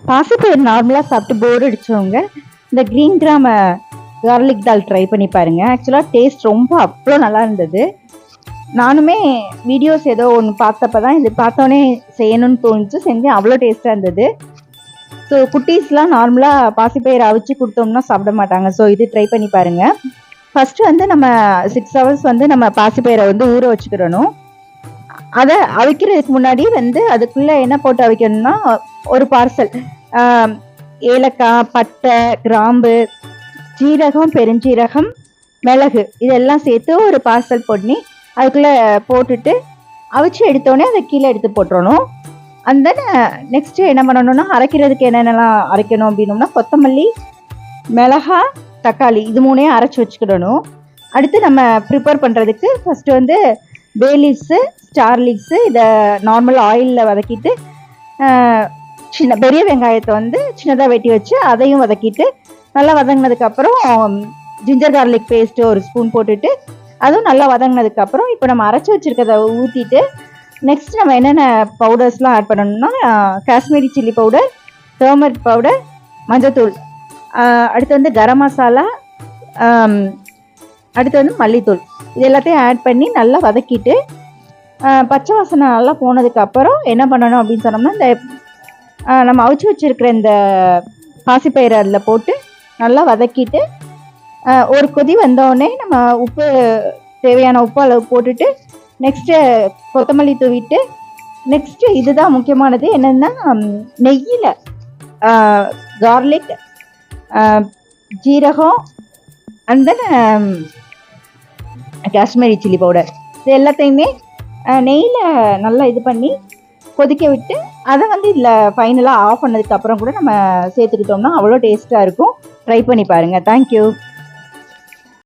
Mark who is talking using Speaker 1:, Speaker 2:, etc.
Speaker 1: பாசிப்பயிர் நார்மலாக சாப்பிட்டு போர் அடிச்சவங்க இந்த கிரீன் கிராம் கார்லிக் தால் ட்ரை பண்ணி பாருங்க. ஆக்சுவலாக டேஸ்ட் ரொம்ப அவ்வளோ நல்லா இருந்தது. நானுமே வீடியோஸ் ஏதோ ஒன்று பார்த்தப்ப தான் இது பார்த்தோன்னே செய்யணும்னு தோணுச்சு, செஞ்சேன். அவ்வளோ டேஸ்ட்டாக இருந்தது. ஸோ குட்டீஸ்லாம் நார்மலாக பாசிப்பயிர் அவிச்சு கொடுத்தோம்னா சாப்பிட மாட்டாங்க. ஸோ இது ட்ரை பண்ணி பாருங்கள். ஃபஸ்ட்டு வந்து நம்ம 6 hours வந்து நம்ம பாசிப்பயிரை வந்து ஊற வச்சுக்கிடணும். அதை அவிக்கிறதுக்கு முன்னாடி வந்து அதுக்குள்ளே என்ன போட்டு அவிக்கணும்னா, ஒரு பார்சல் ஏலக்காய், பட்டை, கிராம்பு, ஜீரகம், பெருஞ்சீரகம், மிளகு இதெல்லாம் சேர்த்து ஒரு பார்சல் பண்ணி அதுக்குள்ளே போட்டுட்டு அவிச்சு எடுத்தோடனே அதை கீழே எடுத்து போட்டுறணும். அண்ட் தென் நெக்ஸ்ட்டு என்ன பண்ணணும்னா, அரைக்கிறதுக்கு என்னென்னலாம் அரைக்கணும் அப்படின்னோம்னா, கொத்தமல்லி, மிளகாய், தக்காளி இது 3ஐயும் அரைச்சி வச்சுக்கிடணும். அடுத்து நம்ம ப்ரிப்பேர் பண்ணுறதுக்கு ஃபஸ்ட்டு வந்து பே லீவ்ஸு, ஸ்டார் லீவ்ஸு இதை நார்மல் ஆயிலில் வதக்கிட்டு, பெரிய வெங்காயத்தை வந்து சின்னதாக வெட்டி வச்சு அதையும் வதக்கிட்டு, நல்லா வதங்கினதுக்கப்புறம் ஜிஞ்சர் கார்லிக் பேஸ்ட்டு ஒரு ஸ்பூன் போட்டுட்டு அதுவும் நல்லா வதங்கினதுக்கப்புறம் இப்போ நம்ம அரைச்சி வச்சுருக்கதை ஊற்றிட்டு, நெக்ஸ்ட் நம்ம என்னென்ன பவுடர்ஸ்லாம் ஆட் பண்ணணும்னா, Kashmiri chilli powder, turmeric powder, மஞ்சத்தூள், அடுத்து வந்து கரம் மசாலா, அடுத்து வந்து மல்லித்தூள் இது எல்லாத்தையும் ஆட் பண்ணி நல்லா வதக்கிட்டு, பச்சை வாசனை நல்லா போனதுக்கப்புறம் என்ன பண்ணணும் அப்படின்னு சொன்னோம்னா, இந்த நம்ம அவிச்சு வச்சுருக்கிற இந்த பாசிப்பயிரை அதில் போட்டு நல்லா வதக்கிட்டு, ஒரு கொதி வந்தோடனே நம்ம உப்பு தேவையான உப்பு அளவு போட்டுட்டு, நெக்ஸ்ட்டு கொத்தமல்லி தூவிட்டு, நெக்ஸ்ட்டு இதுதான் முக்கியமானது என்னென்னா, நெய்யில் கார்லிக், ஜீரகம் and then Kashmiri chilli powder இது எல்லாத்தையுமே நெய்யில் நல்லா இது பண்ணி கொதிக்க விட்டு, அதை வந்து இதில் ஃபைனலாக ஆஃப் பண்ணதுக்கப்புறம் கூட நம்ம சேர்த்துக்கிட்டோம்னா அவ்வளோ டேஸ்ட்டாக இருக்கும். ட்ரை பண்ணி பாருங்கள். தேங்க்யூ.